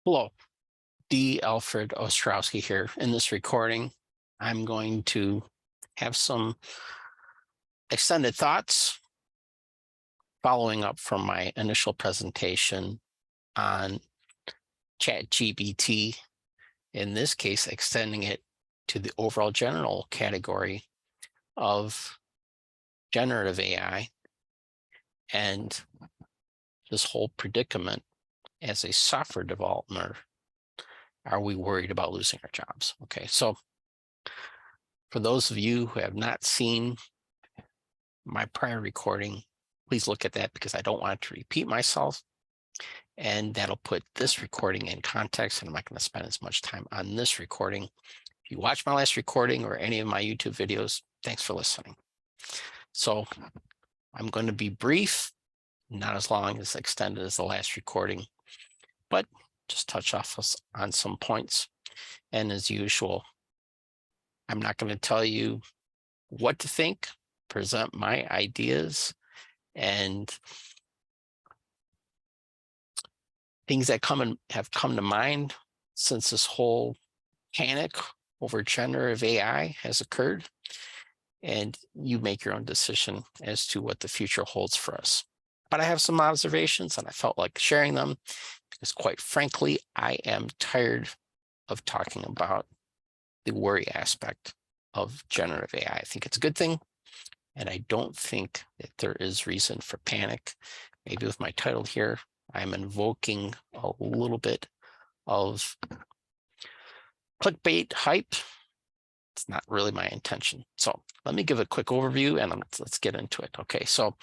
Hello, D. Alfred Ostrowski here. In this recording, I'm going to have some extended thoughts following up from my initial presentation on ChatGPT, in this case, extending it to the overall general category of generative AI and this whole predicament as a software developer. Are we worried about losing our jobs? Okay, so for those of you who have not seen my prior recording, please look at that because I don't want to repeat myself. And that'll put this recording in context, and I'm not going to spend as much time on this recording. If you watch my last recording or any of my YouTube videos, thanks for listening. So I'm going to be brief, not as long as extended as the last recording, but just touch off on some points. And as usual, I'm not going to tell you what to think, present my ideas and things that have come to mind since this whole panic over generative AI has occurred. And you make your own decision as to what the future holds for us. But I have some observations and I felt like sharing them because, quite frankly, I am tired of talking about the worry aspect of generative AI. I think it's a good thing. And I don't think that there is reason for panic. Maybe with my title here, I'm invoking a little bit of clickbait hype. It's not really my intention. So let me give a quick overview and let's get into it. Okay, so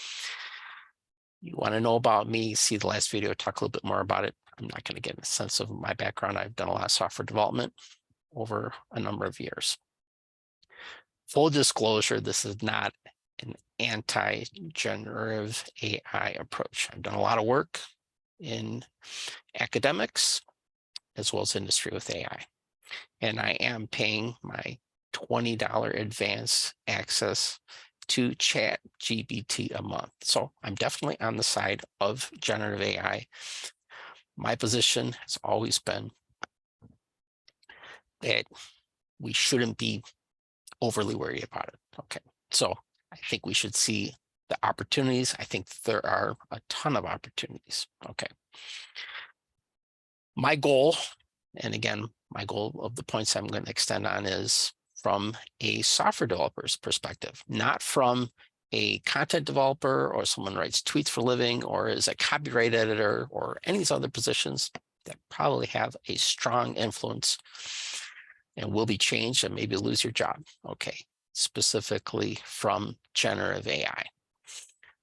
you want to know about me, see the last video, talk a little bit more about it. I'm not going to get a sense of my background. I've done a lot of software development over a number of years. Full disclosure, this is not an anti-generative AI approach. I've done a lot of work in academics as well as industry with AI. And I am paying my $20 advance access to ChatGPT a month. So I'm definitely on the side of generative AI. My position has always been that we shouldn't be overly worried about it. Okay, so I think we should see the opportunities. I think there are a ton of opportunities. Okay. My goal, and again, my goal of the points I'm going to extend on is from a software developer's perspective, not from a content developer or someone writes tweets for a living or is a copyright editor or any of these other positions that probably have a strong influence and will be changed and maybe lose your job. Okay, specifically from generative AI.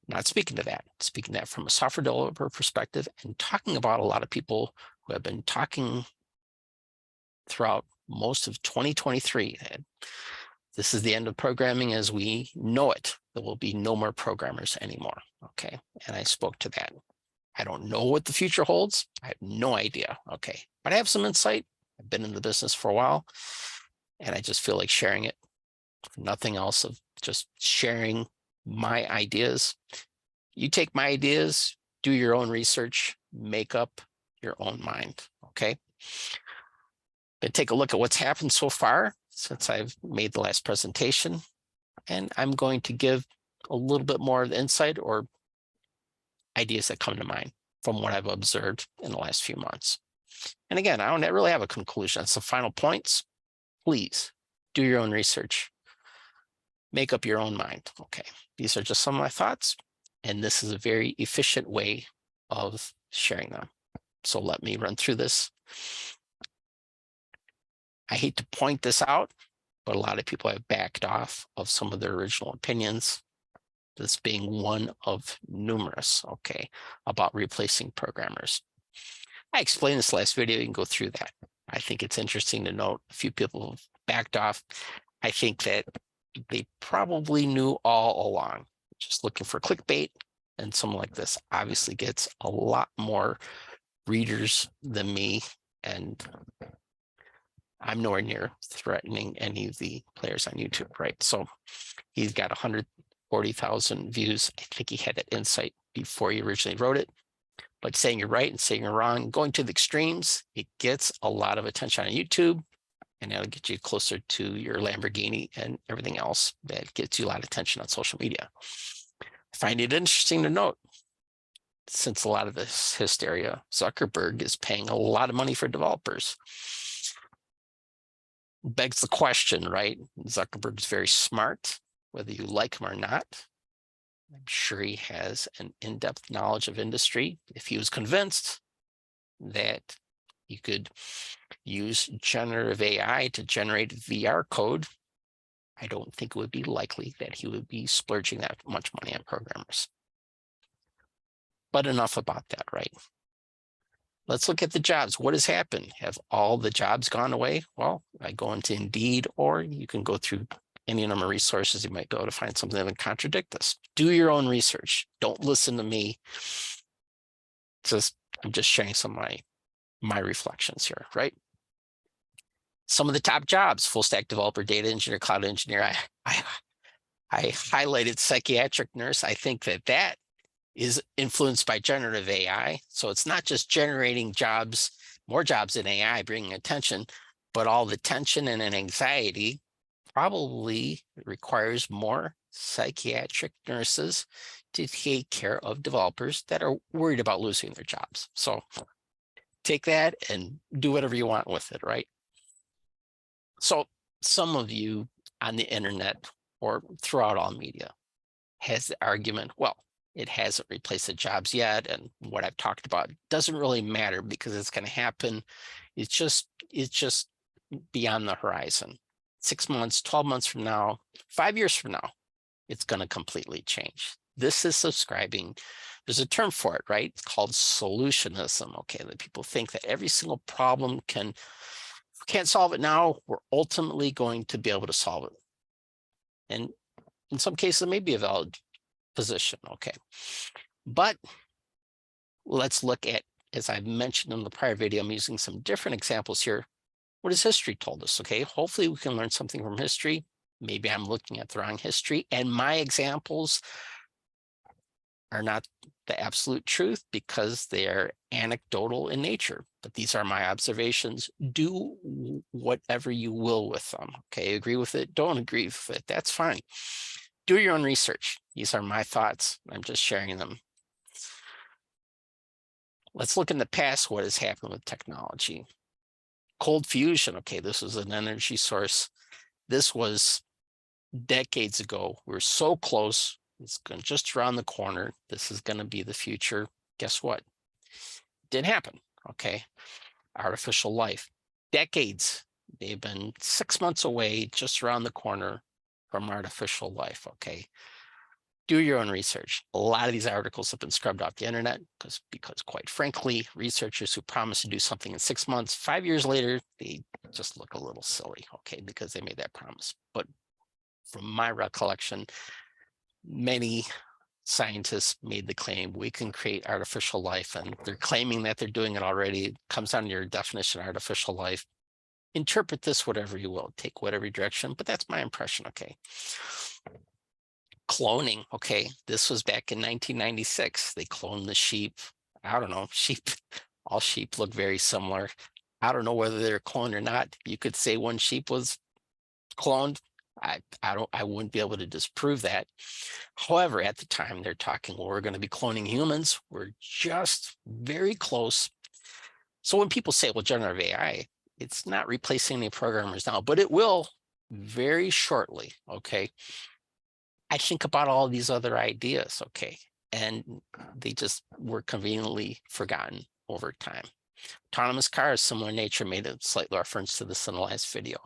Not speaking to that, speaking to that from a software developer perspective and talking about a lot of people who have been talking throughout most of 2023. This is the end of programming as we know it. There will be no more programmers anymore. Okay, and I spoke to that. I don't know what the future holds. I have no idea. Okay, but I have some insight. I've been in the business for a while, and I just feel like sharing it. Nothing else, of just sharing my ideas. You take my ideas, do your own research, make up your own mind. Okay. But take a look at what's happened so far since I've made the last presentation, and I'm going to give a little bit more of the insight or ideas that come to mind from what I've observed in the last few months. And again, I don't really have a conclusion. That's the final points. Please do your own research. Make up your own mind. Okay, these are just some of my thoughts, and this is a very efficient way of sharing them. So let me run through this. I hate to point this out, but a lot of people have backed off of some of their original opinions, this being one of numerous, okay, about replacing programmers. I explained this last video. You can go through that. I think it's interesting to note a few people have backed off. I think that they probably knew all along, just looking for clickbait, and someone like this obviously gets a lot more readers than me, and I'm nowhere near threatening any of the players on YouTube, right? So he's got 140,000 views. I think he had that insight before he originally wrote it. But saying you're right and saying you're wrong, going to the extremes, it gets a lot of attention on YouTube, and that'll get you closer to your Lamborghini and everything else that gets you a lot of attention on social media. I find it interesting to note, since a lot of this hysteria, Zuckerberg is paying a lot of money for developers. Begs the question, right? Zuckerberg's very smart, whether you like him or not. I'm sure he has an in-depth knowledge of industry. If he was convinced that you could use generative AI to generate VR code, I don't think it would be likely that he would be splurging that much money on programmers. But enough about that, right? Let's look at the jobs. What has happened? Have all the jobs gone away? Well, I go into Indeed, or you can go through any number of resources. You might go to find something that would contradict this. Do your own research. Don't listen to me. I'm just sharing some of my reflections here, right? Some of the top jobs: full stack developer, data engineer, cloud engineer. I highlighted psychiatric nurse. I think that is influenced by generative AI. So it's not just generating jobs, more jobs in AI, bringing attention, but all the tension and anxiety probably requires more psychiatric nurses to take care of developers that are worried about losing their jobs. So take that and do whatever you want with it, right? So some of you on the internet or throughout all media has the argument, well, it hasn't replaced the jobs yet, and what I've talked about doesn't really matter because it's going to happen. It's just beyond the horizon. 6 months, 12 months from now, 5 years from now, it's going to completely change. This is subscribing. There's a term for it, right? It's called solutionism. Okay, that people think that every single problem if we can't solve it now, we're ultimately going to be able to solve it. And in some cases, it may be a valid position. Okay, but let's look at, as I've mentioned in the prior video, I'm using some different examples here. What has history told us? Okay, hopefully we can learn something from history. Maybe I'm looking at the wrong history, and my examples are not the absolute truth because they are anecdotal in nature, but these are my observations. Do whatever you will with them. Okay, agree with it, don't agree with it, that's fine. Do your own research. These are my thoughts. I'm just sharing them. Let's look in the past, what has happened with technology. Cold fusion. Okay, this was an energy source. This was decades ago. We're so close. It's just around the corner. This is going to be the future. Guess what? Didn't happen. Okay. Artificial life. Decades. They've been 6 months away, just around the corner from artificial life. Okay. Do your own research. A lot of these articles have been scrubbed off the internet because quite frankly, researchers who promise to do something in 6 months, 5 years later, they just look a little silly, okay, because they made that promise. But from my recollection, many scientists made the claim we can create artificial life, and they're claiming that they're doing it already. It comes down to your definition of artificial life. Interpret this whatever you will, take whatever direction, but that's my impression, okay. Cloning, okay, this was back in 1996. They cloned the sheep. I don't know, sheep, all sheep look very similar. I don't know whether they're cloned or not. You could say one sheep was cloned. I wouldn't be able to disprove that. However, at the time they're talking, well, we're going to be cloning humans. We're just very close. So when people say, well, generative AI, it's not replacing any programmers now, but it will very shortly, okay? I think about all these other ideas, okay, and they just were conveniently forgotten over time. Autonomous cars, similar nature, made a slight reference to this in the last video.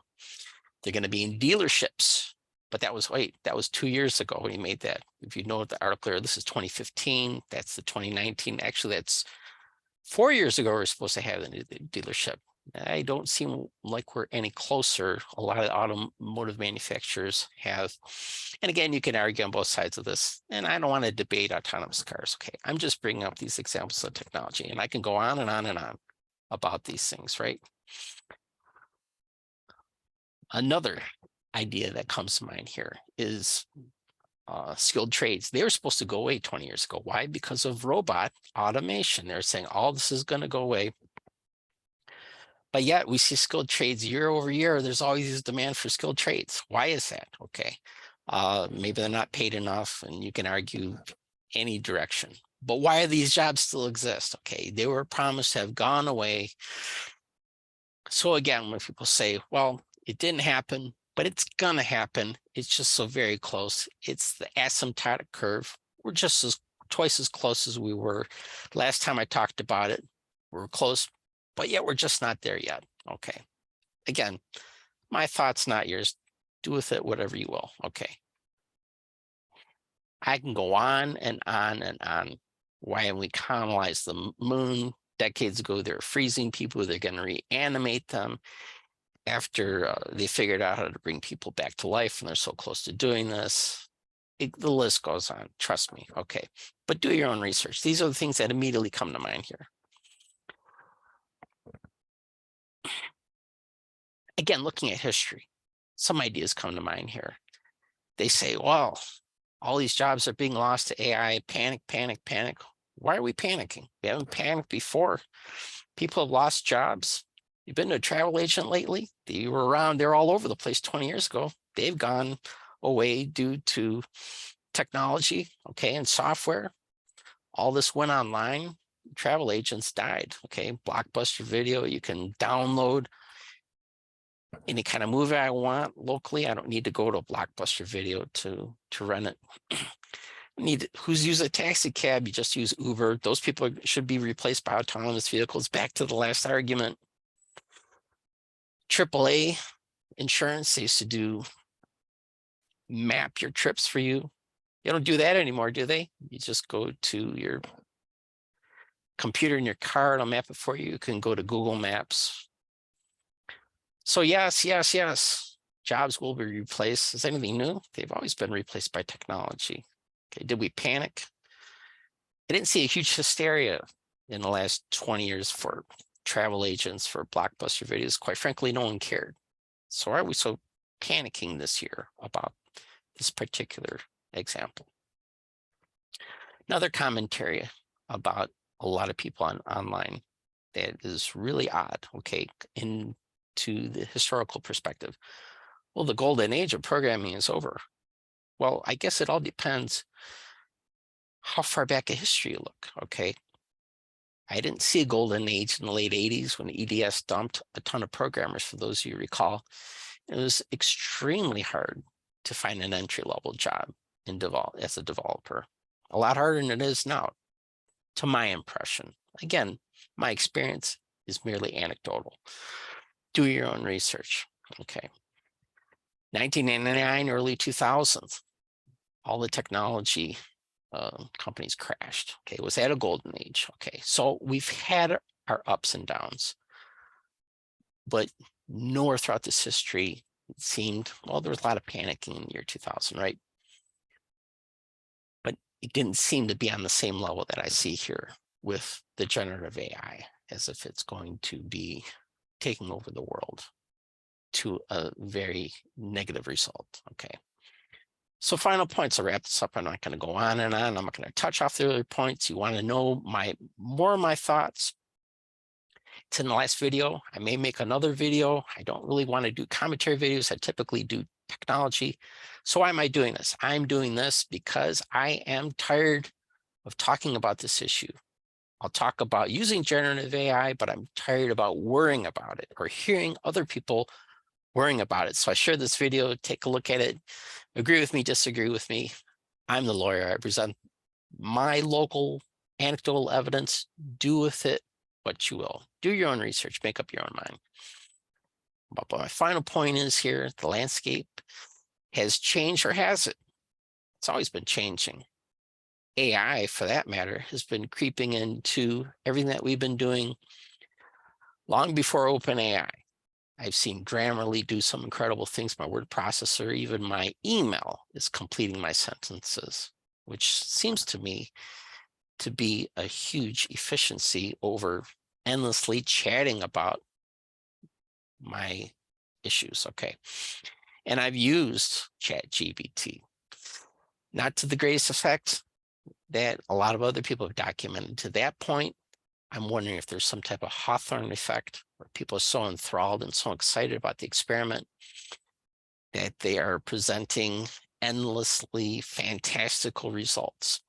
They're going to be in dealerships, but that was 2 years ago when he made that. If you know the article, this is 2015, that's the 2019. Actually, that's 4 years ago we're supposed to have a dealership. I don't seem like we're any closer. A lot of automotive manufacturers have. And again, you can argue on both sides of this. And I don't want to debate autonomous cars. Okay, I'm just bringing up these examples of technology. And I can go on and on and on about these things, right? Another idea that comes to mind here is skilled trades. They were supposed to go away 20 years ago. Why? Because of robot automation. They're saying all this is going to go away. But yet we see skilled trades year over year. There's always this demand for skilled trades. Why is that? Okay. Maybe they're not paid enough, and you can argue any direction. But why do these jobs still exist? Okay, they were promised to have gone away. So again, when people say, well, it didn't happen, but it's gonna happen, it's just so very close. It's the asymptotic curve. We're just twice as close as we were last time I talked about it. We're close, but yet we're just not there yet. Okay. Again, my thoughts, not yours. Do with it whatever you will. Okay. I can go on and on and on. Why haven't we colonized the moon? Decades ago, they were freezing people. They're going to reanimate them after they figured out how to bring people back to life, and they're so close to doing this. The list goes on. Trust me. Okay. But do your own research. These are the things that immediately come to mind here. Again, looking at history, some ideas come to mind here. They say, well, all these jobs are being lost to AI. Panic, panic, panic. Why are we panicking? We haven't panicked before. People have lost jobs. You've been to a travel agent lately? They were around, they're all over the place 20 years ago. They've gone away due to technology, okay, and software. All this went online. Travel agents died, okay? Blockbuster Video, you can download any kind of movie I want locally. I don't need to go to a Blockbuster Video to rent it. Who's used a taxi cab? You just use Uber. Those people should be replaced by autonomous vehicles. Back to the last argument. AAA insurance, they used to map your trips for you. They don't do that anymore, do they? You just go to your computer in your car, it'll map it for you. You can go to Google Maps. So yes, yes, yes, jobs will be replaced. Is anything new? They've always been replaced by technology. Okay, did we panic? I didn't see a huge hysteria in the last 20 years for travel agents, for Blockbuster Videos. Quite frankly, no one cared. So why are we so panicking this year about this particular example? Another commentary about a lot of people online that is really odd, okay, into the historical perspective. Well, the golden age of programming is over. Well, I guess it all depends how far back in history you look, okay? I didn't see a golden age in the late 80s when EDS dumped a ton of programmers, for those of you recall. It was extremely hard to find an entry-level job as a developer. A lot harder than it is now, to my impression. Again, my experience is merely anecdotal. Do your own research, okay? 1999, early 2000s, all the technology companies crashed. Okay, was that a golden age? Okay, so we've had our ups and downs, but nowhere throughout this history it seemed, well, there was a lot of panicking in the year 2000, right? But it didn't seem to be on the same level that I see here with the generative AI, as if it's going to be taking over the world to a very negative result. Okay. So final points, I'll wrap this up. I'm not going to go on and on. I'm not going to touch off the other points. You want to know more of my thoughts? It's in the last video. I may make another video. I don't really want to do commentary videos. I typically do technology. So why am I doing this? I'm doing this because I am tired of talking about this issue. I'll talk about using generative AI, but I'm tired about worrying about it or hearing other people worrying about it. So I shared this video, take a look at it, agree with me, disagree with me. I'm the lawyer. I present my local anecdotal evidence. Do with it what you will. Do your own research, make up your own mind. But my final point is here, the landscape has changed, or has it? It's always been changing. AI, for that matter, has been creeping into everything that we've been doing long before OpenAI. I've seen Grammarly do some incredible things. My word processor, even my email is completing my sentences, which seems to me to be a huge efficiency over endlessly chatting about my issues. Okay. And I've used ChatGPT. Not to the greatest effect that a lot of other people have documented. To that point, I'm wondering if there's some type of Hawthorne effect where people are so enthralled and so excited about the experiment that they are presenting endlessly fantastical results.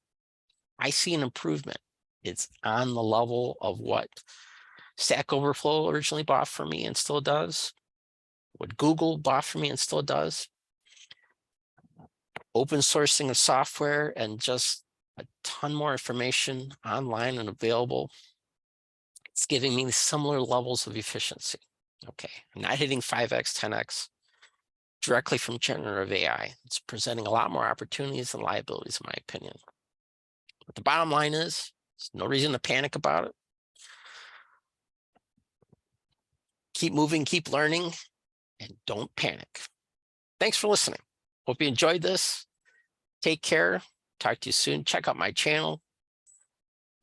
I see an improvement. It's on the level of what Stack Overflow originally bought for me and still does, what Google bought for me and still does. Open sourcing of software and just a ton more information online and available. It's giving me similar levels of efficiency. Okay, I'm not hitting 5x, 10x directly from generative AI. It's presenting a lot more opportunities and liabilities, in my opinion. But the bottom line is, there's no reason to panic about it. Keep moving, keep learning, and don't panic. Thanks for listening. Hope you enjoyed this. Take care. Talk to you soon. Check out my channel.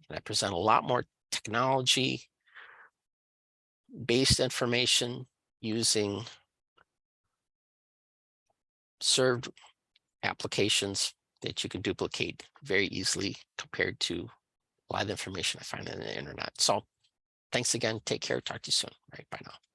And I present a lot more technology-based information using served applications that you can duplicate very easily compared to a lot of information I find on the internet. So thanks again. Take care. Talk to you soon. All right. Bye now.